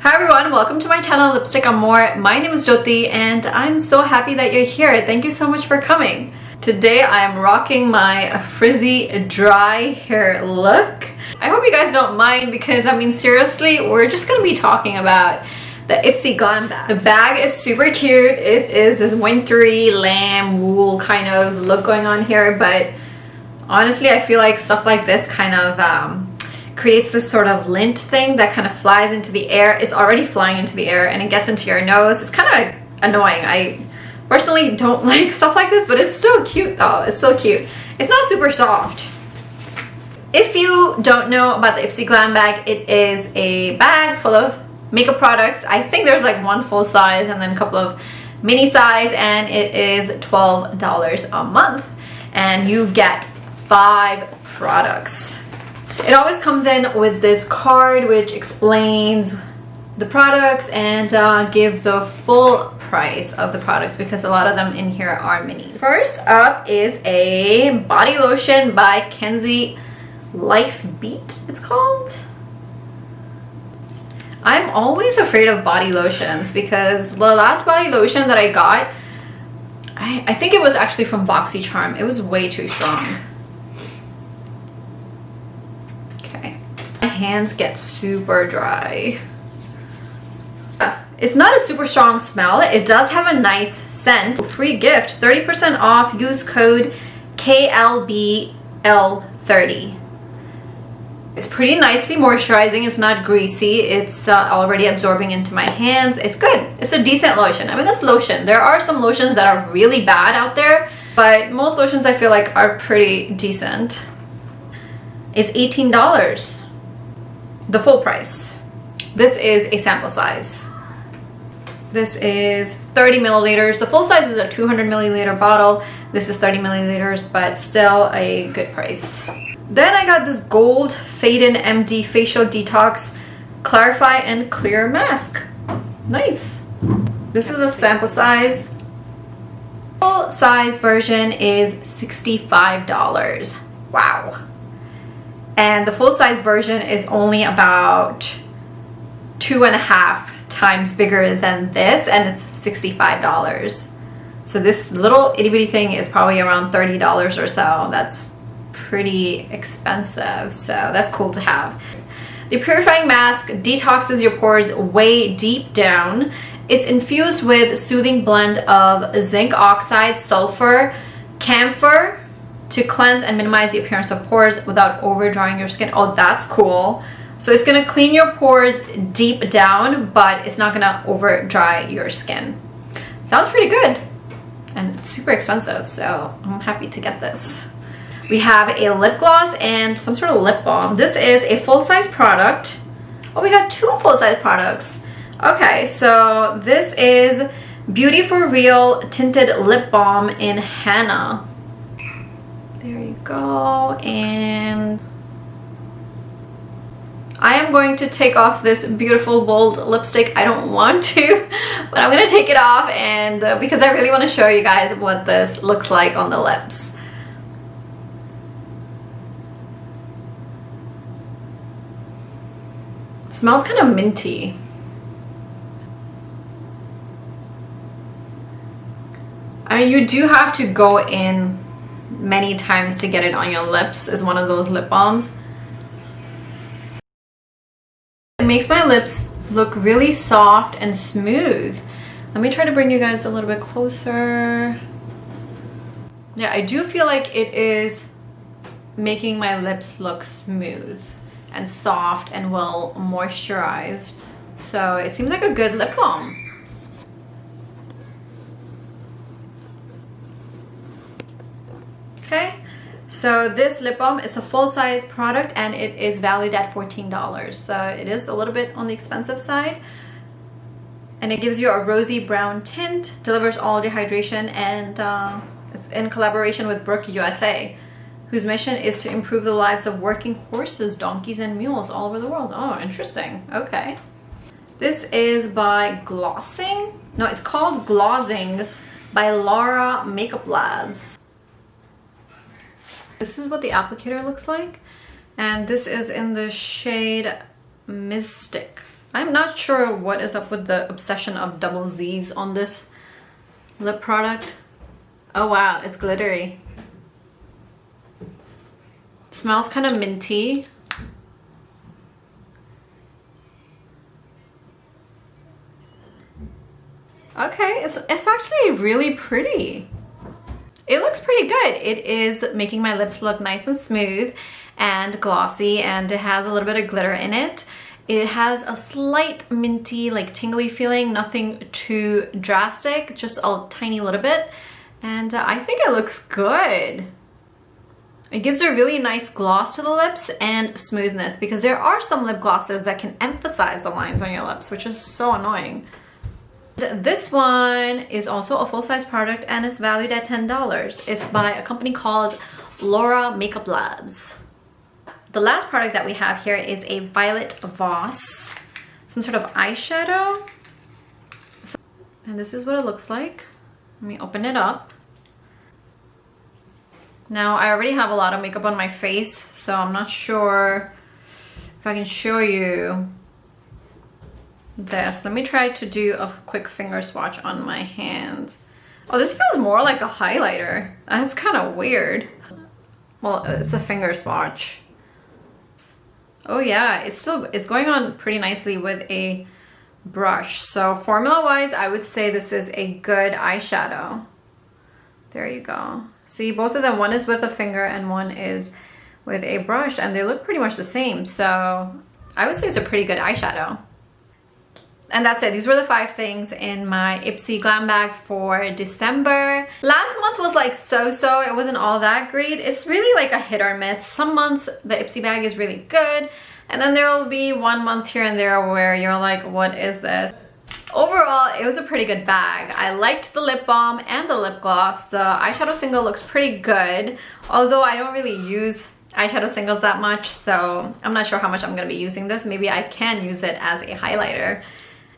Hi everyone, welcome to my channel Lipstick on More. My name is Jyoti and I'm so happy that you're here. Thank you so much for coming. Today I'm rocking my frizzy dry hair look. I hope you guys don't mind because I mean seriously, we're just gonna be talking about the IPSY Glam Bag. The bag is super cute. It is this wintry lamb wool kind of look going on here, but honestly I feel like stuff like this kind of creates this sort of lint thing that kind of flies into the air. It's already flying into the air and it gets into your nose. It's kind of annoying. I personally don't like stuff like this, but it's still cute though. It's still cute. It's not super soft. If you don't know about the IPSY Glam Bag, it is a bag full of makeup products. I think there's like one full size and then a couple of mini size, and it is $12 a month and you get 5 products. It always comes in with this card which explains the products and give the full price of the products because a lot of them in here are minis. First up is a body lotion by Kensie, Life Beat it's called. I'm always afraid of body lotions because the last body lotion that I got, I think it was actually from BoxyCharm. It was way too strong. My hands get super dry. It's not a super strong smell. It does have a nice scent. Free gift, 30% off. Use code KLBL30. It's pretty nicely moisturizing. It's not greasy. It's already absorbing into my hands. It's good. It's a decent lotion. I mean, it's lotion. There are some lotions that are really bad out there, but most lotions I feel like are pretty decent. It's $18. The full price. This is a sample size. This is 30 milliliters. The full size is a 200 milliliter bottle. This is 30 milliliters, but still a good price. Then I got this Goldfaden MD Facial Detox Clarify and Clear Mask. Nice. This is a sample size. Full size version is $65. Wow. And the full-size version is only about 2.5 times bigger than this, and it's $65. So this little itty-bitty thing is probably around $30 or so. That's pretty expensive, so that's cool to have. The purifying mask detoxes your pores way deep down. It's infused with soothing blend of zinc oxide, sulfur, camphor, to cleanse and minimize the appearance of pores without over drying your skin. Oh, that's cool. So it's gonna clean your pores deep down, but it's not gonna over dry your skin. Sounds pretty good. And it's super expensive, so I'm happy to get this. We have a lip gloss and some sort of lip balm. This is a full-size product. Oh, we got 2 full-size products. Okay, so this is Beauty for Real Tinted Lip Balm in Henna. There you go, and I am going to take off this beautiful bold lipstick. I don't want to, but I'm gonna take it off, and because I really want to show you guys what this looks like on the lips. It smells kind of minty. I mean, you do have to go in many times to get it on your lips. Is one of those lip balms. It makes my lips look really soft and smooth. Let me try to bring you guys a little bit closer. Yeah, I do feel like it is making my lips look smooth and soft and well moisturized. So it seems like a good lip balm. Okay, so this lip balm is a full-size product and it is valued at $14. So it is a little bit on the expensive side. And it gives you a rosy brown tint, delivers all day hydration, and it's in collaboration with Brook USA, whose mission is to improve the lives of working horses, donkeys, and mules all over the world. Oh, interesting. Okay. This is by Glossing. No, it's called Glossing by Laura Makeup Labs. This is what the applicator looks like, and this is in the shade Mystic. I'm not sure what is up with the obsession of double Z's on this lip product. Oh wow, it's glittery. Smells kind of minty. Okay, it's actually really pretty. It looks pretty good. It is making my lips look nice and smooth and glossy, and it has a little bit of glitter in it. It has a slight minty, like tingly feeling, nothing too drastic, just a tiny little bit. And I think it looks good. It gives a really nice gloss to the lips and smoothness, because there are some lip glosses that can emphasize the lines on your lips, which is so annoying. This one is also a full-size product and it's valued at $10. It's by a company called Laura Makeup Labs. The last product that we have here is a Violet Voss, some sort of eyeshadow. And this is what it looks like. Let me open it up. Now, I already have a lot of makeup on my face, so I'm not sure if I can show you this. Let me try to do a quick finger swatch on my hands. Oh, this feels more like a highlighter. That's kind of weird. Well, it's a finger swatch. Oh yeah, it's going on pretty nicely with a brush. So formula wise, I would say this is a good eyeshadow. There you go. See, both of them, one is with a finger and one is with a brush, and they look pretty much the same. So I would say it's a pretty good eyeshadow. And that's it. These were the 5 things in my IPSY Glam Bag for December. Last month was like so-so. It wasn't all that great. It's really like a hit or miss. Some months the IPSY bag is really good, and then there will be one month here and there where you're like, what is this? Overall, it was a pretty good bag. I liked the lip balm and the lip gloss. The eyeshadow single looks pretty good, although I don't really use eyeshadow singles that much, so I'm not sure how much I'm going to be using this. Maybe I can use it as a highlighter.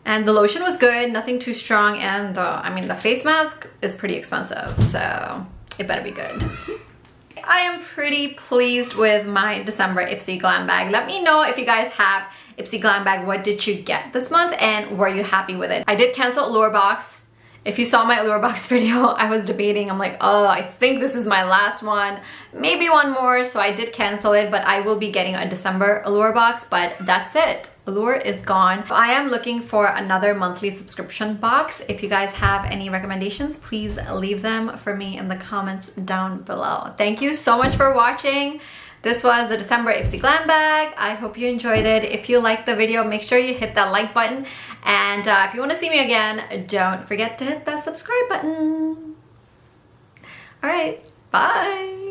And the lotion was good, nothing too strong, and the face mask is pretty expensive, so it better be good. I am pretty pleased with my December IPSY Glam Bag. Let me know if you guys have IPSY Glam Bag. What did you get this month, and were you happy with it? I did cancel Allure Box. If you saw my Allure Box video, I was debating. I'm like, oh, I think this is my last one. Maybe one more, so I did cancel it, but I will be getting a December Allure Box, but that's it. Allure is gone. I am looking for another monthly subscription box. If you guys have any recommendations, please leave them for me in the comments down below. Thank you so much for watching. This was the December IPSY Glam Bag. I hope you enjoyed it. If you liked the video, make sure you hit that like button. And if you want to see me again, don't forget to hit that subscribe button. All right, bye.